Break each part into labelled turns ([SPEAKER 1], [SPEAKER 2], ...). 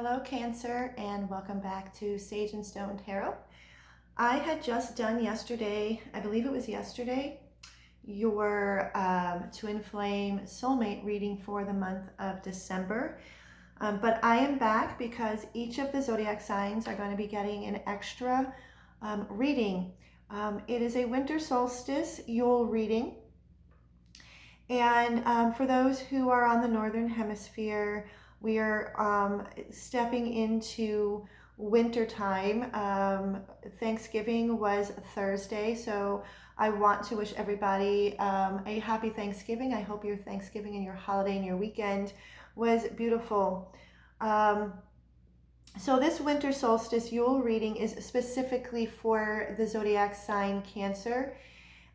[SPEAKER 1] Hello Cancer, and welcome back to Sage and Stone Tarot. I had just done yesterday, I believe it was yesterday, your twin flame soulmate reading for the month of December. But I am back because each of the zodiac signs are going to be getting an extra reading. It is a winter solstice Yule reading. And for those who are on the northern hemisphere, we are stepping into winter time. Thanksgiving was Thursday, so I want to wish everybody a happy Thanksgiving. I hope your Thanksgiving and your holiday and your weekend was beautiful. So this winter solstice Yule reading is specifically for the zodiac sign Cancer.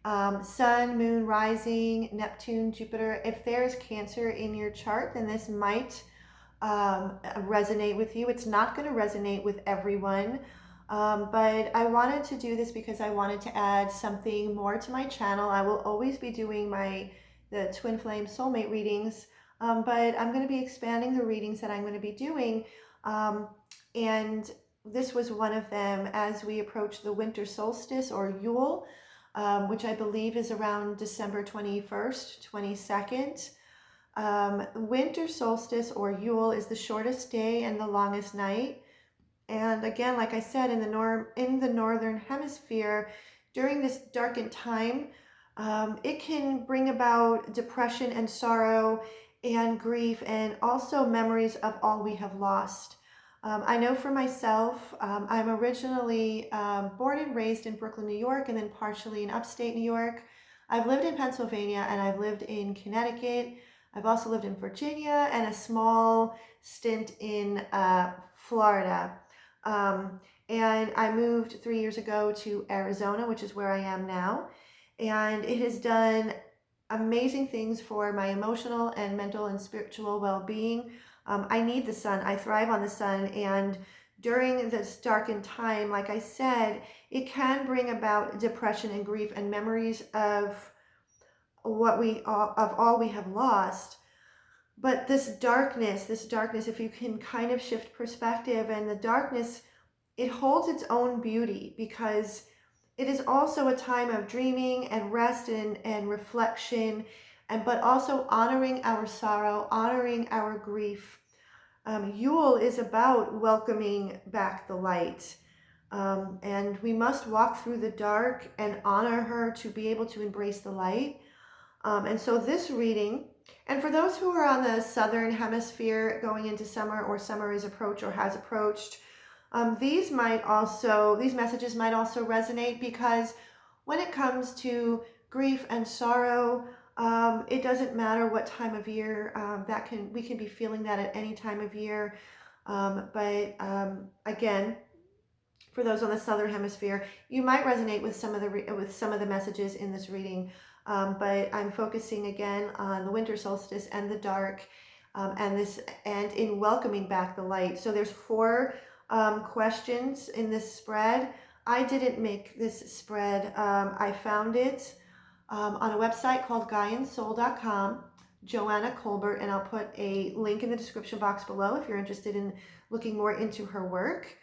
[SPEAKER 1] Sun, moon, rising, Neptune, Jupiter. If there's Cancer in your chart, then this might resonate with you. It's not going to resonate with everyone, but I wanted to do this because I wanted to add something more to my channel. I will always be doing the twin flame soulmate readings, but I'm going to be expanding the readings that I'm going to be doing, and this was one of them as we approach the winter solstice or Yule. Which I believe is around December 21st, 22nd. Winter solstice or Yule is the shortest day and the longest night. And again, like I said, in the northern hemisphere, during this darkened time, it can bring about depression and sorrow and grief, and also memories of all we have lost. I know for myself, I'm originally born and raised in Brooklyn, New York, and then partially in upstate New York. I've lived in Pennsylvania and I've lived in Connecticut. I've also lived in Virginia and a small stint in Florida. And I moved 3 years ago to Arizona, which is where I am now. And it has done amazing things for my emotional and mental and spiritual well-being. I need the sun. I thrive on the sun, and during this darkened time, like I said, it can bring about depression and grief and memories of all we have lost. But this darkness, if you can kind of shift perspective, and the darkness, it holds its own beauty because it is also a time of dreaming and rest and reflection, but also honoring our sorrow, honoring our grief. Yule is about welcoming back the light. And we must walk through the dark and honor her to be able to embrace the light. And so this reading, and for those who are on the southern hemisphere going into summer, or summer is approached or has approached, these messages might also resonate, because when it comes to grief and sorrow, it doesn't matter what time of year we can be feeling that at any time of year. But again, for those on the southern hemisphere, you might resonate with some of the messages in this reading. But I'm focusing again on the winter solstice and the dark, and in welcoming back the light. So there's 4 questions in this spread. I didn't make this spread. I found it on a website called GaianSoul.com, Joanna Colbert, and I'll put a link in the description box below if you're interested in looking more into her work.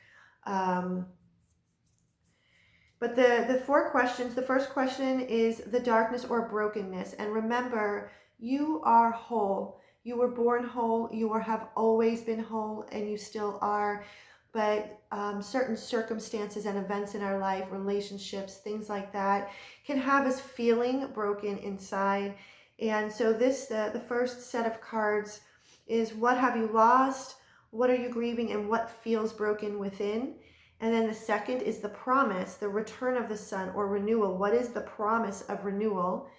[SPEAKER 1] But the 4 questions, the first question is the darkness or brokenness. And remember, you are whole. You were born whole. You have always been whole, and you still are. But certain circumstances and events in our life, relationships, things like that, can have us feeling broken inside. And so the first set of cards is, what have you lost? What are you grieving? And what feels broken within? And then the second is the promise, the return of the sun or renewal. What is the promise of renewal?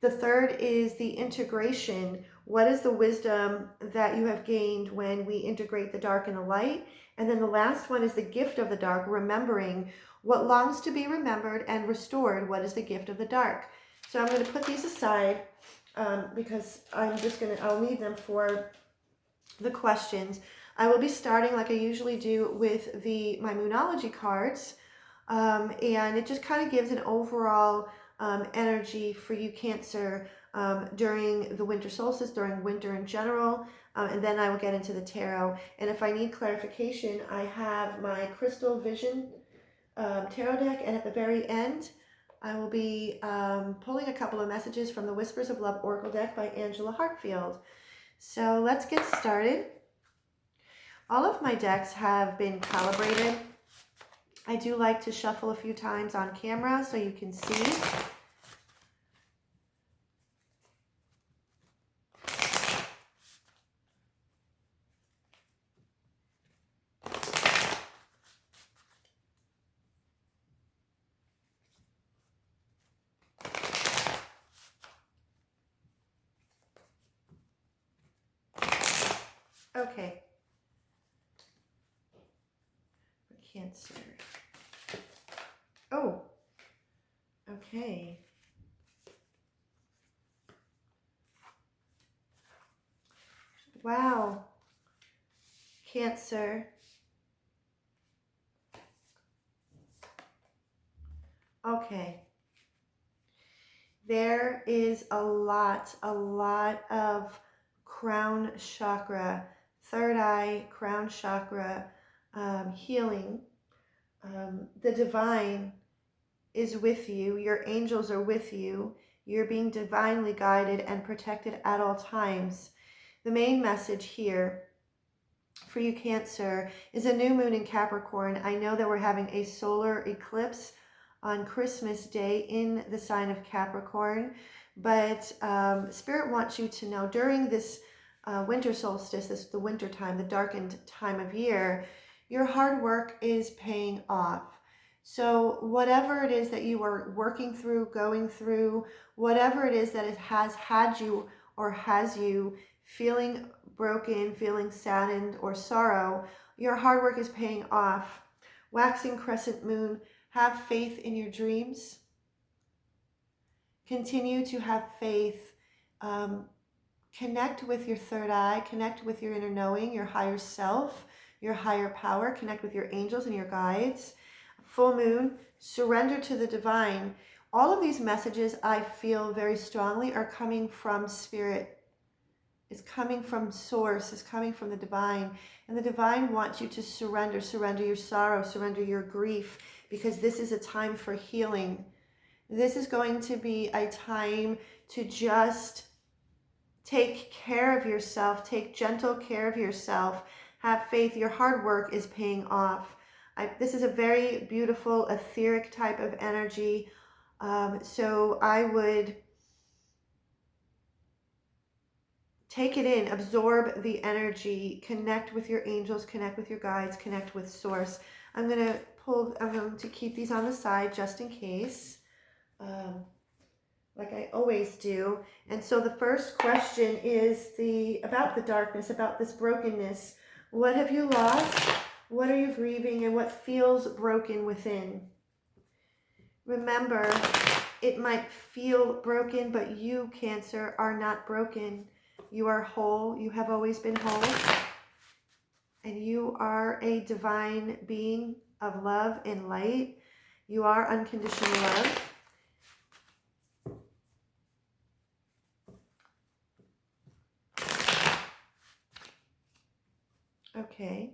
[SPEAKER 1] The third is the integration. What is the wisdom that you have gained when we integrate the dark and the light? And then the last one is the gift of the dark, remembering what longs to be remembered and restored. What is the gift of the dark? So I'm going to put these aside because I'll need them for the questions. I will be starting, like I usually do, with my Moonology cards, and it just kind of gives an overall energy for you, Cancer, during the winter solstice, during winter in general. and then I will get into the tarot. And if I need clarification, I have my Crystal Vision tarot deck, and at the very end, I will be pulling a couple of messages from the Whispers of Love Oracle deck by Angela Hartfield. So let's get started. All of my decks have been calibrated. I do like to shuffle a few times on camera so you can see. Okay. Cancer. Oh, okay. Wow. Cancer. Okay. There is a lot of crown chakra, third eye, crown chakra healing. The divine is with you. Your angels are with you. You're being divinely guided and protected at all times. The main message here for you, Cancer, is a new moon in Capricorn. I know that we're having a solar eclipse on Christmas Day in the sign of Capricorn, but Spirit wants you to know during this winter solstice, the winter time, the darkened time of year, your hard work is paying off. So whatever it is that you are working through, going through, whatever it is that it has had you or has you feeling broken, feeling saddened or sorrow, your hard work is paying off. Waxing crescent moon, have faith in your dreams. Continue to have faith. Connect with your third eye, connect with your inner knowing, your higher self, your higher power, connect with your angels and your guides. Full moon, surrender to the divine. All of these messages I feel very strongly are coming from Spirit. It's coming from Source, it's coming from the divine. And the divine wants you to surrender your sorrow, surrender your grief, because this is a time for healing. This is going to be a time to just take care of yourself, take gentle care of yourself, have faith. Your hard work is paying off. This is a very beautiful, etheric type of energy. So I would take it in, absorb the energy, connect with your angels, connect with your guides, connect with Source. I'm going to keep these on the side just in case, like I always do. And so the first question is about the darkness, about this brokenness. What have you lost? What are you grieving, and what feels broken within? Remember, it might feel broken, but you, Cancer, are not broken. You are whole. You have always been whole. And you are a divine being of love and light. You are unconditional love. Okay.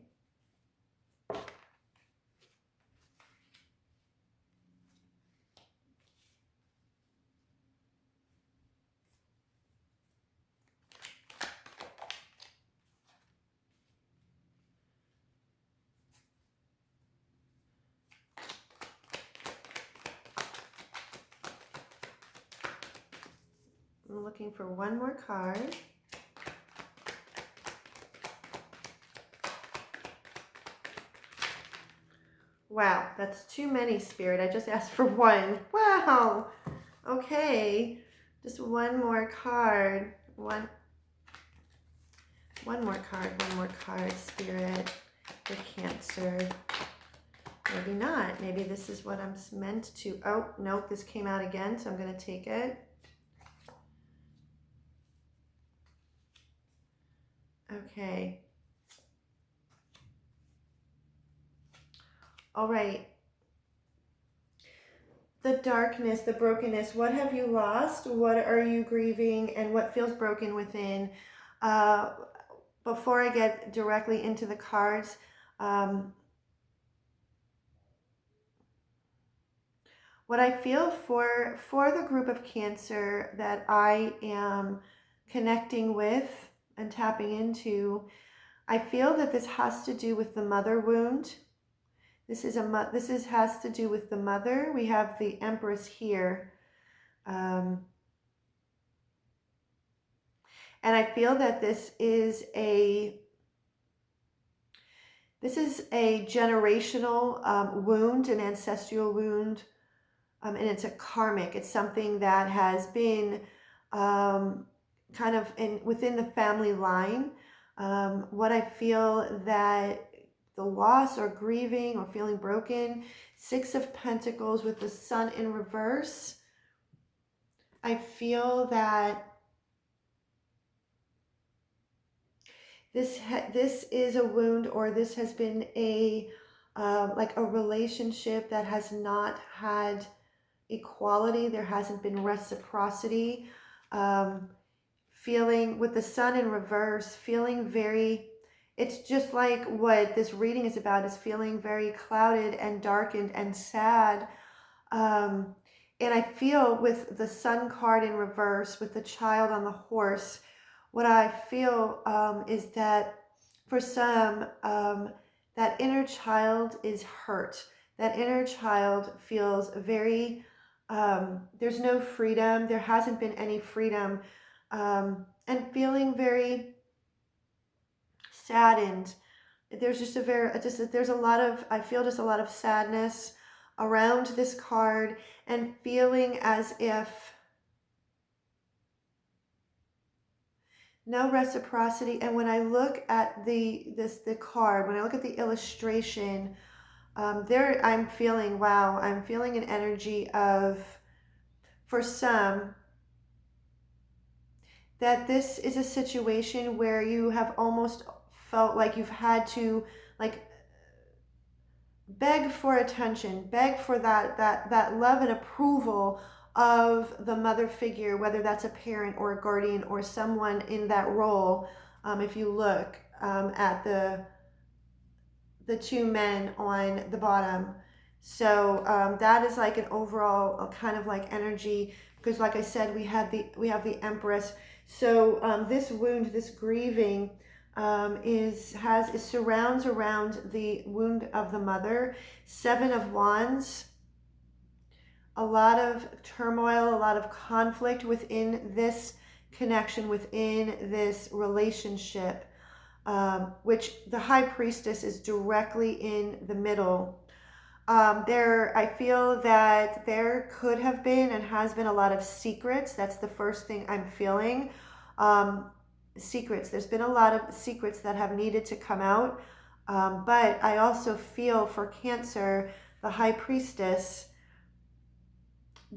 [SPEAKER 1] I'm looking for one more card. Wow, that's too many, Spirit. I just asked for one. Wow. Okay. Just one more card. One more card, Spirit, for Cancer. Maybe not. Maybe this is what I'm meant to. Oh, nope, this came out again, so I'm going to take it. Okay. All right. The darkness, the brokenness. What have you lost? What are you grieving? And what feels broken within? before I get directly into the cards, what I feel for the group of Cancer that I am connecting with and tapping into, I feel that this has to do with the mother wound. Has to do with the mother. We have the Empress here. And I feel that this is a generational wound, an ancestral wound, and it's a karmic. It's something that has been kind of within the family line. What I feel that the loss or grieving or feeling broken, 6 of Pentacles with the Sun in reverse. I feel that this is a wound, or this has been a like a relationship that has not had equality. There hasn't been reciprocity. Feeling with the Sun in reverse, feeling very, it's just like what this reading is about, is feeling very clouded and darkened and sad. And I feel with the Sun card in reverse, with the child on the horse, what I feel is that for some, that inner child is hurt. That inner child feels very, there's no freedom. There hasn't been any freedom. And feeling very saddened. There's just there's a lot of, I feel just a lot of sadness around this card, and feeling as if no reciprocity. And when I look at the card, when I look at the illustration, I'm feeling, wow, I'm feeling an energy of, for some, that this is a situation where you have almost felt like you've had to like beg for attention, beg for that love and approval of the mother figure, whether that's a parent or a guardian or someone in that role. If you look at the 2 men on the bottom, so that is like an overall kind of like energy, because like I said, we have the Empress. So this wound, this grieving, surrounds around the wound of the mother. 7 of Wands, a lot of turmoil, a lot of conflict within this connection, within this relationship, which the High Priestess is directly in the middle. I feel that there could have been and has been a lot of secrets. That's the first thing I'm feeling. Secrets. There's been a lot of secrets that have needed to come out. But I also feel for Cancer, the High Priestess,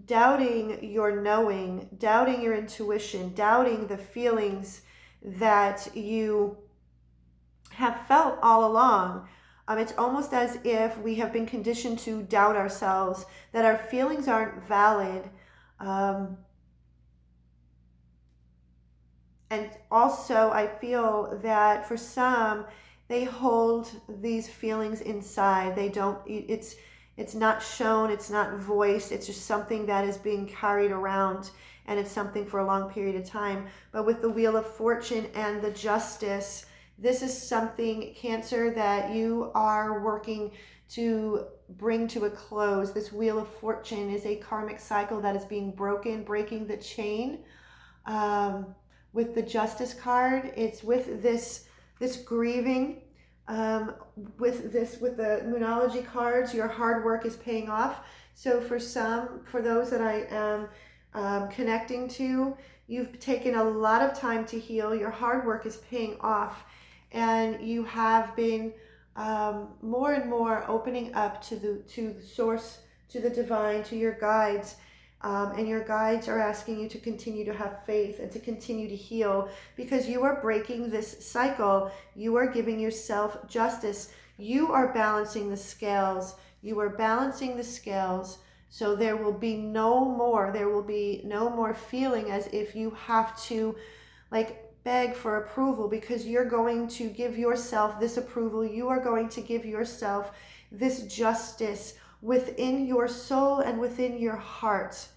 [SPEAKER 1] doubting your knowing, doubting your intuition, doubting the feelings that you have felt all along. It's almost as if we have been conditioned to doubt ourselves, that our feelings aren't valid. And also I feel that for some, they hold these feelings inside. They don't, it's not shown, it's not voiced, it's just something that is being carried around, and it's something for a long period of time. But with the Wheel of Fortune and the Justice, this is something, Cancer, that you are working to bring to a close. This Wheel of Fortune is a karmic cycle that is being broken, breaking the chain. With the Justice card, it's with this grieving. With the Moonology cards, your hard work is paying off. So for those that I am connecting to, you've taken a lot of time to heal. Your hard work is paying off, and you have been more and more opening up to the source, to the divine, to your guides. And your guides are asking you to continue to have faith and to continue to heal, because you are breaking this cycle. You are giving yourself justice. You are balancing the scales. You are balancing the scales. So there will be no more feeling as if you have to like beg for approval, because you're going to give yourself this approval. You are going to give yourself this justice within your soul and within your heart.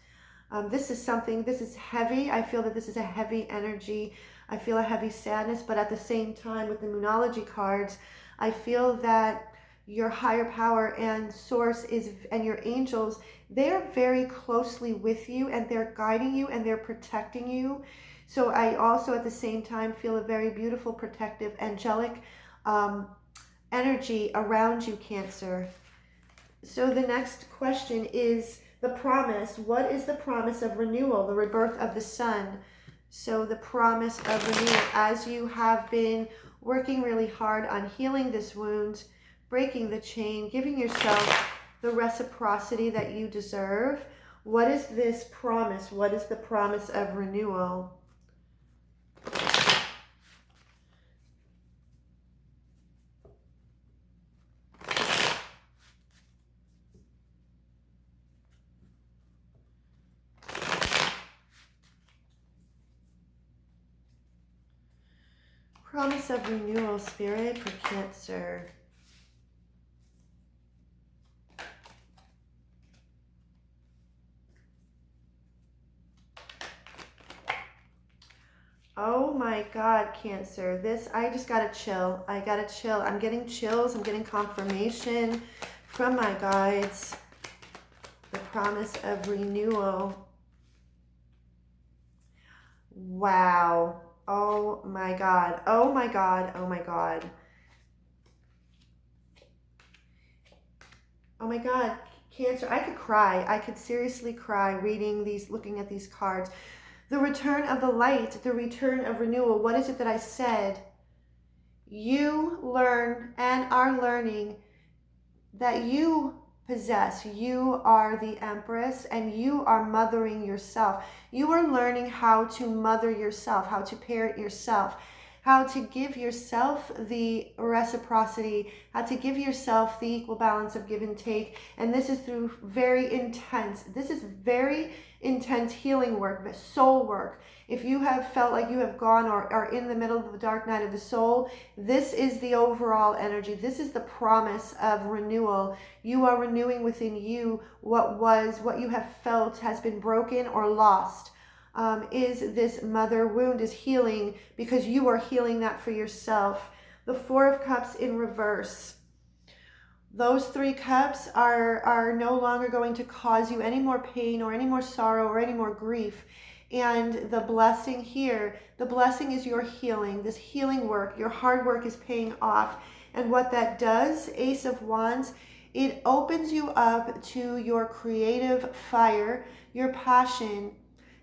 [SPEAKER 1] This is heavy. I feel that this is a heavy energy. I feel a heavy sadness, but at the same time, with the Moonology cards, I feel that your higher power and source and your angels, they're very closely with you, and they're guiding you and they're protecting you. So I also at the same time feel a very beautiful, protective, angelic energy around you, Cancer. So the next question is the promise. What is the promise of renewal, the rebirth of the sun? So the promise of renewal, as you have been working really hard on healing this wound, breaking the chain, giving yourself the reciprocity that you deserve. What is this promise? What is the promise of renewal? Promise of renewal, Spirit, for Cancer. Oh my God, Cancer. I just got a chill. I got a chill. I'm getting chills. I'm getting confirmation from my guides. The promise of renewal. Wow. Oh my God. Oh my God. Oh my God. Oh my God. Cancer. I could cry. I could seriously cry looking at these cards. The return of the light, the return of renewal. What is it that I said? You learn and are learning that you possess. You are the Empress, and you are mothering yourself. You are learning how to mother yourself, how to parent yourself, how to give yourself the reciprocity, how to give yourself the equal balance of give and take. And this is through very intense healing work, soul work. If you have felt like you have gone or are in the middle of the dark night of the soul, this is the overall energy. This is the promise of renewal. You are renewing within you what you have felt has been broken or lost. Is this mother wound is healing, because you are healing that for yourself. The Four of Cups in reverse. Those 3 cups are no longer going to cause you any more pain or any more sorrow or any more grief. And the blessing here, the blessing is your healing. This healing work, your hard work is paying off. And what that does, Ace of Wands, it opens you up to your creative fire, your passion.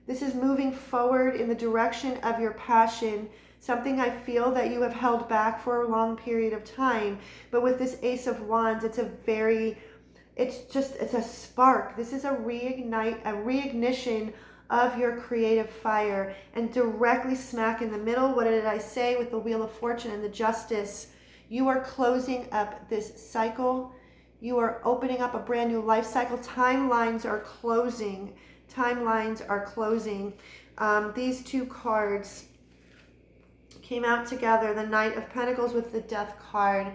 [SPEAKER 1] This is moving forward in the direction of your passion, something I feel that you have held back for a long period of time. But with this Ace of Wands, it's a spark. This is a reignition of your creative fire. And directly smack in the middle, what did I say with the Wheel of Fortune and the Justice? You are closing up this cycle. You are opening up a brand new life cycle. Timelines are closing. These 2 cards came out together. The Knight of Pentacles with the Death card.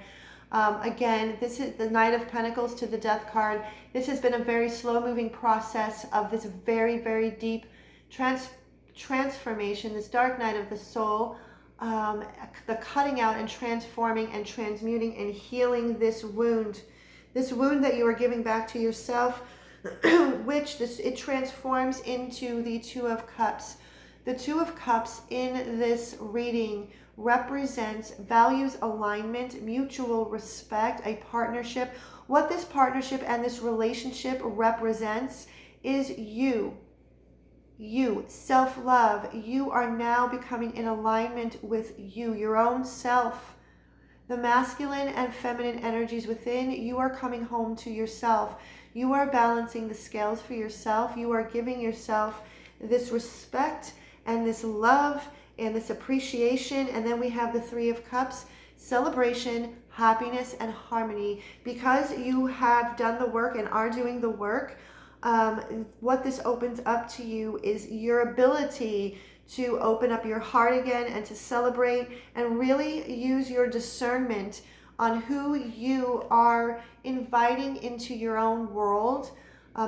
[SPEAKER 1] Again, this is the Knight of Pentacles to the Death card. This has been a very slow-moving process of this very, very deep transformation, this dark night of the soul, the cutting out and transforming and transmuting and healing this wound that you are giving back to yourself, it transforms into the 2 of Cups. The 2 of Cups in this reading represents values alignment, mutual respect, a partnership. What this partnership and this relationship represents is you, self-love. You are now becoming in alignment with you, your own self. The masculine and feminine energies within, you are coming home to yourself. You are balancing the scales for yourself. You are giving yourself this respect and this love and this appreciation. And then we have the 3 of Cups, celebration, happiness, and harmony. Because you have done the work and are doing the work, what this opens up to you is your ability to open up your heart again and to celebrate and really use your discernment on who you are inviting into your own world.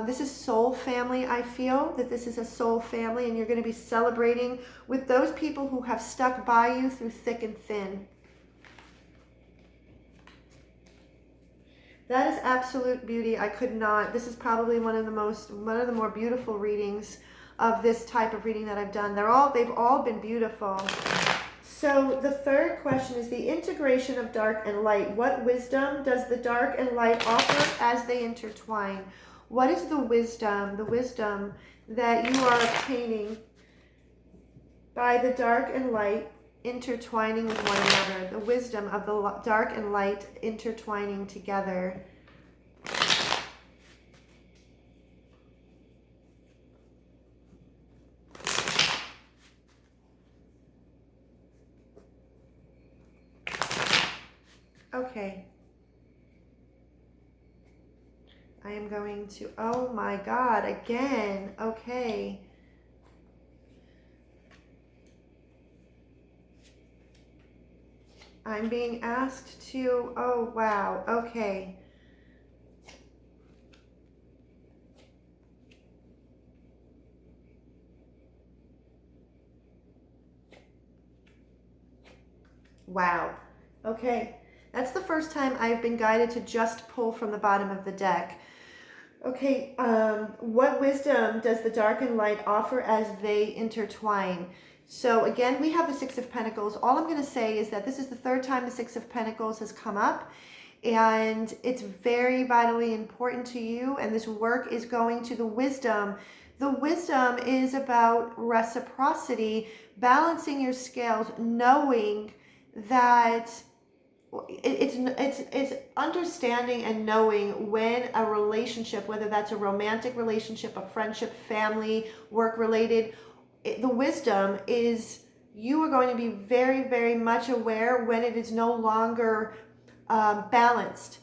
[SPEAKER 1] This is soul family. I feel that this is a soul family, and you're going to be celebrating with those people who have stuck by you through thick and thin. That is absolute beauty. I could not. This is probably one of the more beautiful readings of this type of reading that I've done. They've all been beautiful. So the third question is the integration of dark and light. What wisdom does the dark and light offer as they intertwine? What is the wisdom that you are obtaining by the dark and light intertwining with one another? The wisdom of the dark and light intertwining together. Okay. I am going to, oh my God, again. Okay. I'm being asked to, oh wow, okay. Wow. Okay. That's the first time I've been guided to just pull from the bottom of the deck. Okay, what wisdom does the dark and light offer as they intertwine? So again, we have the Six of Pentacles. All I'm going to say is that this is the third time the Six of Pentacles has come up, and it's very vitally important to you, and this work is going to the wisdom. The wisdom is about reciprocity, balancing your scales, knowing that it's understanding and knowing when a relationship, whether that's a romantic relationship, a friendship, family, work related, the wisdom is you are going to be very, very much aware when it is no longer balanced.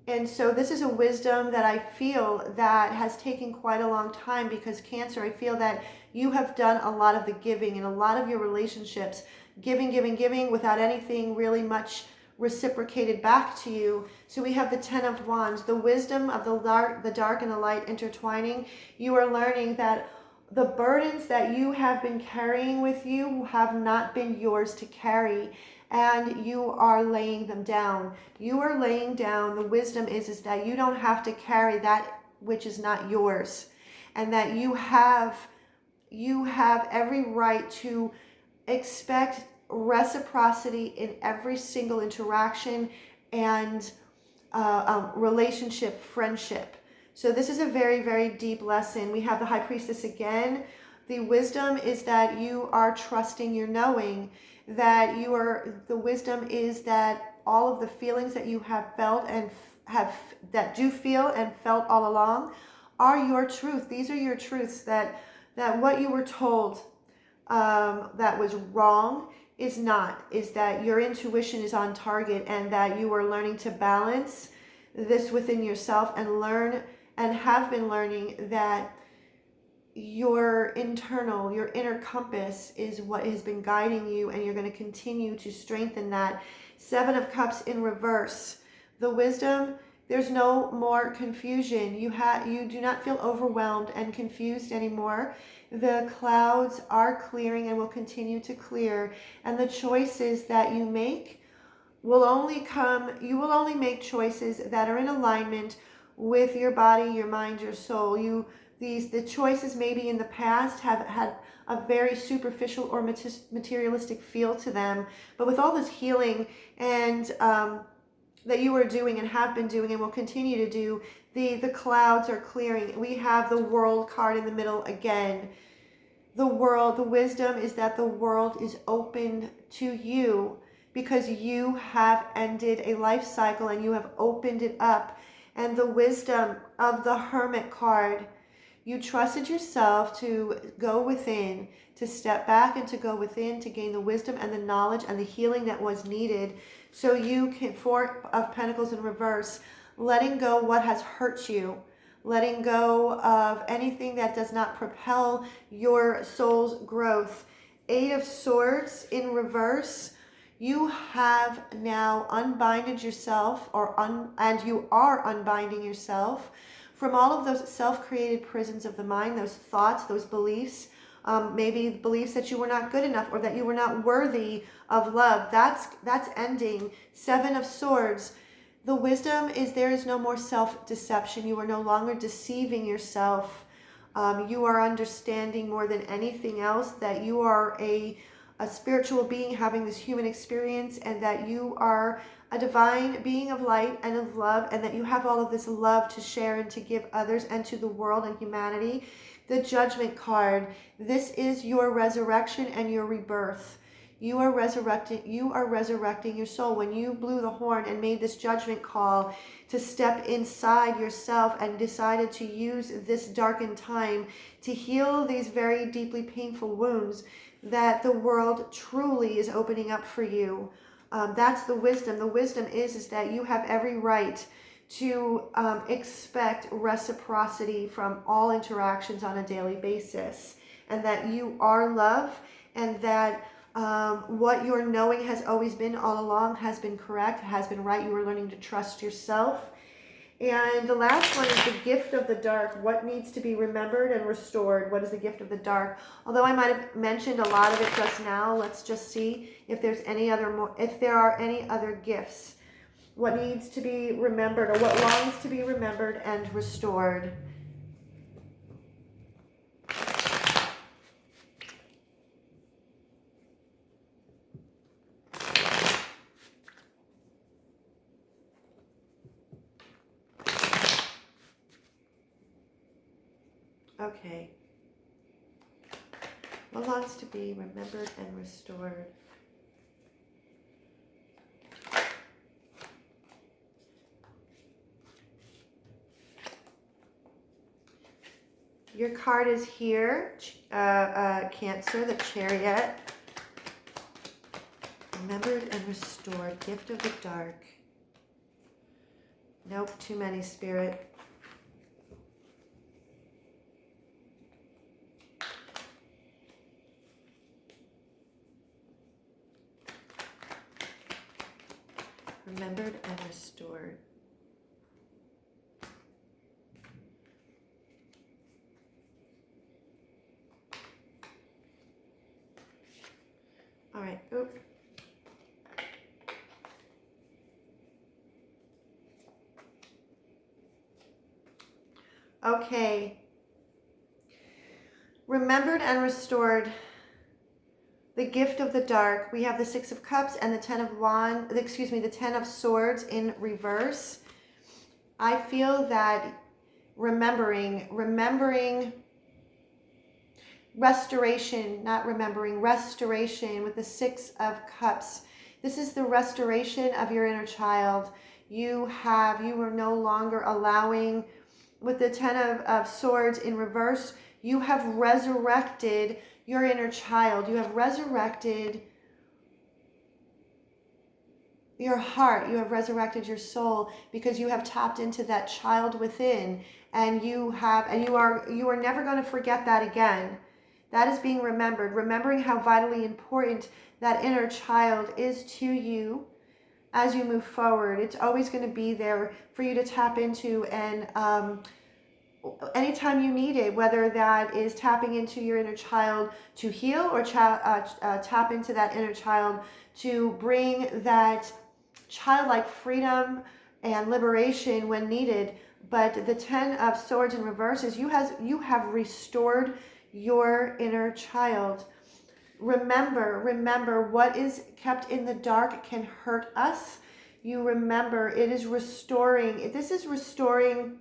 [SPEAKER 1] And so this is a wisdom that I feel that has taken quite a long time, because Cancer, I feel that you have done a lot of the giving in a lot of your relationships, giving without anything really much reciprocated back to you. So we have the Ten of Wands, the wisdom of the dark and the light intertwining. You are learning that the burdens that you have been carrying with you have not been yours to carry, and you are laying them down. You are laying down. The wisdom is that you don't have to carry that which is not yours, and that you have every right to expect reciprocity in every single interaction and relationship, friendship. So this is a very, very deep lesson. We have the High Priestess again. The wisdom is that you are trusting your knowing, that the wisdom is that all of the feelings that you have felt and that do feel and felt all along are your truth. These are your truths, that what you were told that was wrong is that your intuition is on target, and that you are learning to balance this within yourself and learn and have been learning that your inner compass is what has been guiding you, and you're going to continue to strengthen that. Seven of Cups in reverse. The wisdom, there's no more confusion. You do not feel overwhelmed and confused anymore. The clouds are clearing and will continue to clear, and the choices that you make you will only make choices that are in alignment with your body, your mind, your soul. The choices maybe in the past have had a very superficial or materialistic feel to them, but with all this healing and that you are doing and have been doing and will continue to do, the clouds are clearing. We have the World card in the middle again. The wisdom is that the world is open to you, because you have ended a life cycle and you have opened it up. And the wisdom of the Hermit card, you trusted yourself to go within, to step back and to go within, to gain the wisdom and the knowledge and the healing that was needed. So you can, Four of Pentacles in reverse, letting go what has hurt you, letting go of anything that does not propel your soul's growth, Eight of Swords in reverse. You have now unbinded yourself, and you are unbinding yourself from all of those self-created prisons of the mind, those thoughts, those beliefs, maybe beliefs that you were not good enough or that you were not worthy of love. That's ending. Seven of Swords. The wisdom is there is no more self-deception. You are no longer deceiving yourself. You are understanding more than anything else that you are a spiritual being having this human experience, and that you are a divine being of light and of love, and that you have all of this love to share and to give others and to the world and humanity. The Judgment card. This is your resurrection and your rebirth. You are resurrecting your soul. When you blew the horn and made this judgment call to step inside yourself and decided to use this darkened time to heal these very deeply painful wounds, that the world truly is opening up for you. That's the wisdom. The wisdom is that you have every right to expect reciprocity from all interactions on a daily basis, and that you are love, and that what your knowing has always been all along has been correct, has been right. You are learning to trust yourself. And the last one is the gift of the dark. What needs to be remembered and restored? What is the gift of the dark? Although I might have mentioned a lot of it just now, let's just see if there are any other gifts. What needs to be remembered, or what longs to be remembered and restored? Okay. What longs to be remembered and restored? Your card is here, Cancer, the Chariot. Remembered and restored, gift of the dark. Nope, too many, Spirit. Remembered and restored. All right. Oop. Okay. Remembered and restored. The gift of the dark. We have the Six of Cups and the Ten of Swords in reverse. I feel that remembering restoration, not remembering, restoration with the Six of Cups. This is the restoration of your inner child. You are no longer allowing, with the Ten of Swords in reverse, you have resurrected your inner child. You have resurrected your heart. You have resurrected your soul, because you have tapped into that child within, and you are never going to forget that again. That is being remembered, remembering how vitally important that inner child is to you as you move forward. It's always going to be there for you to tap into, and anytime you need it, whether that is tapping into your inner child to heal, or tap into that inner child to bring that childlike freedom and liberation when needed. But the Ten of Swords in reverse is you have restored your inner child. Remember, what is kept in the dark can hurt us. You remember, it is restoring. This is restoring.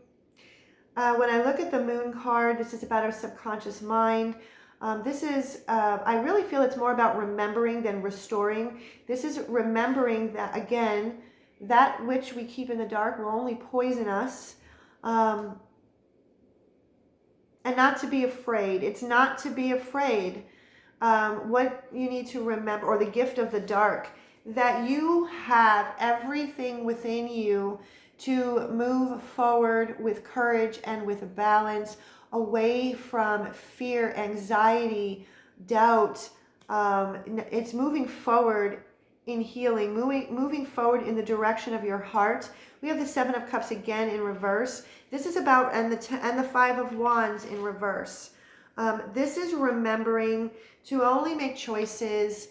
[SPEAKER 1] When I look at the Moon card, this is about our subconscious mind. I really feel it's more about remembering than restoring. This is remembering that, again, that which we keep in the dark will only poison us. And not to be afraid. It's not to be afraid. What you need to remember, or the gift of the dark, that you have everything within you to move forward with courage and with balance, away from fear, anxiety, doubt, It's moving forward in healing, moving forward in the direction of your heart. We have the Seven of Cups again in reverse. This is about, and the Five of Wands in reverse. This is remembering to only make choices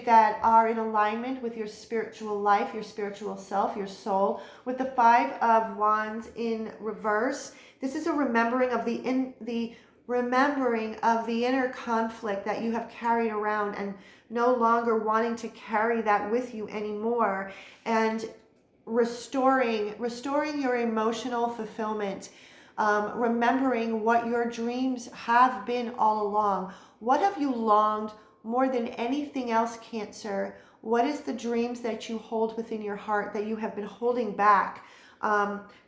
[SPEAKER 1] that are in alignment with your spiritual life, your spiritual self, your soul. With the Five of Wands in reverse, this is a remembering of the inner conflict that you have carried around and no longer wanting to carry that with you anymore, and restoring your emotional fulfillment, remembering what your dreams have been all along. What have you longed more than anything else, Cancer? What is the dreams that you hold within your heart that you have been holding back?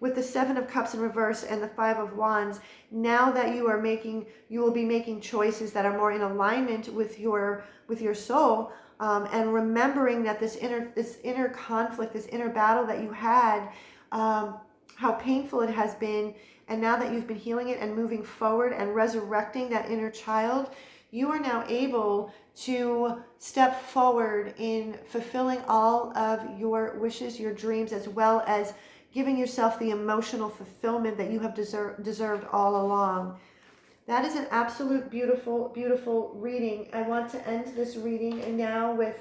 [SPEAKER 1] With the Seven of Cups in reverse and the Five of Wands, now that you will be making choices that are more in alignment with your soul, and remembering that this inner conflict, this inner battle that you had, how painful it has been, and now that you've been healing it and moving forward and resurrecting that inner child, you are now able to step forward in fulfilling all of your wishes, your dreams, as well as giving yourself the emotional fulfillment that you have deserved all along. That is an absolute beautiful, beautiful reading. I want to end this reading now with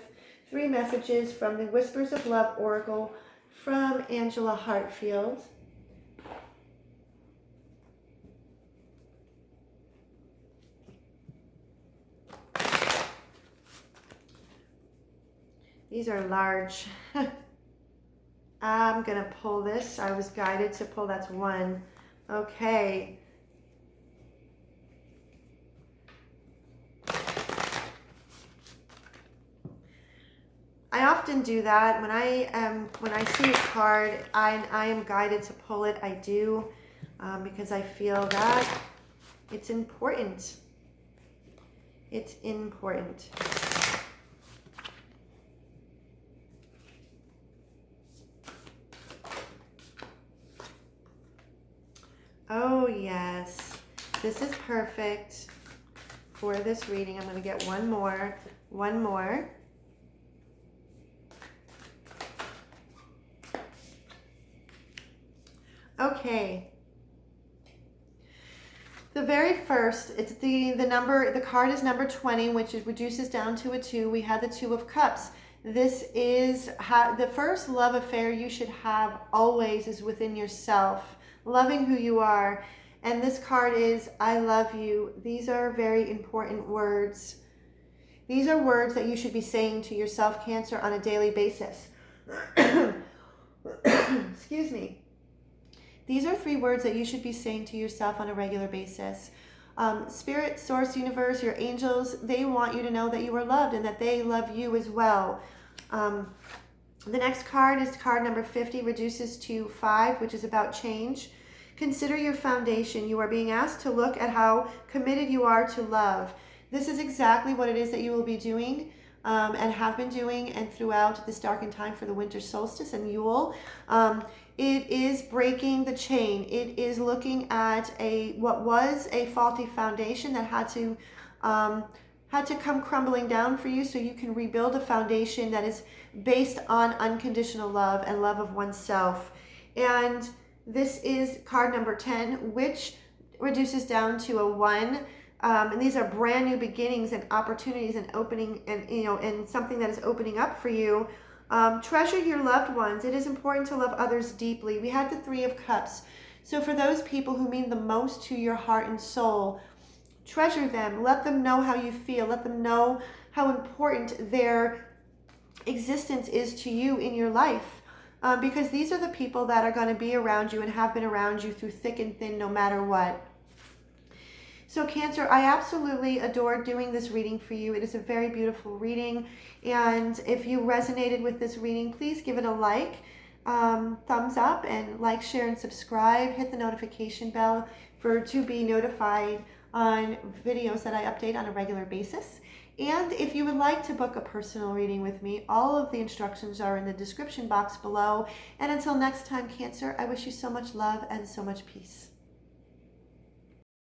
[SPEAKER 1] 3 messages from the Whispers of Love Oracle from Angela Hartfield. These are large. I'm going to pull this. I was guided to pull. That's 1. Okay. I often do that. When I see a card, I am guided to pull it. I do, because I feel that it's important. It's important. Oh yes, this is perfect for this reading. I'm going to get one more. Okay. The very first, it's the card is number 20, which reduces down to a 2. We had the 2 of Cups. This is the first love affair you should have always is within yourself, loving who you are. And this card is, I love you. These are very important words. These are words that you should be saying to yourself, Cancer, on a daily basis. Excuse me. These are 3 words that you should be saying to yourself on a regular basis. Spirit, Source, Universe, your angels, they want you to know that you are loved and that they love you as well. The next card is card number 50, reduces to 5, which is about change. Consider your foundation. You are being asked to look at how committed you are to love. This is exactly what it is that you will be doing, and have been doing, and throughout this darkened time for the winter solstice and Yule. It is breaking the chain. It is looking at what was a faulty foundation that had to come crumbling down for you, so you can rebuild a foundation that is based on unconditional love and love of oneself. And this is card number 10, which reduces down to a 1. And these are brand new beginnings and opportunities and opening, and something that is opening up for you. Treasure your loved ones. It is important to love others deeply. We had the 3 of Cups. So for those people who mean the most to your heart and soul, treasure them. Let them know how you feel. Let them know how important their existence is to you in your life. Because these are the people that are going to be around you and have been around you through thick and thin, no matter what. So Cancer, I absolutely adore doing this reading for you. It is a very beautiful reading. And if you resonated with this reading, please give it a like, thumbs up, and like, share, and subscribe. Hit the notification bell to be notified on videos that I update on a regular basis. And if you would like to book a personal reading with me, all of the instructions are in the description box below. And until next time, Cancer, I wish you so much love and so much peace.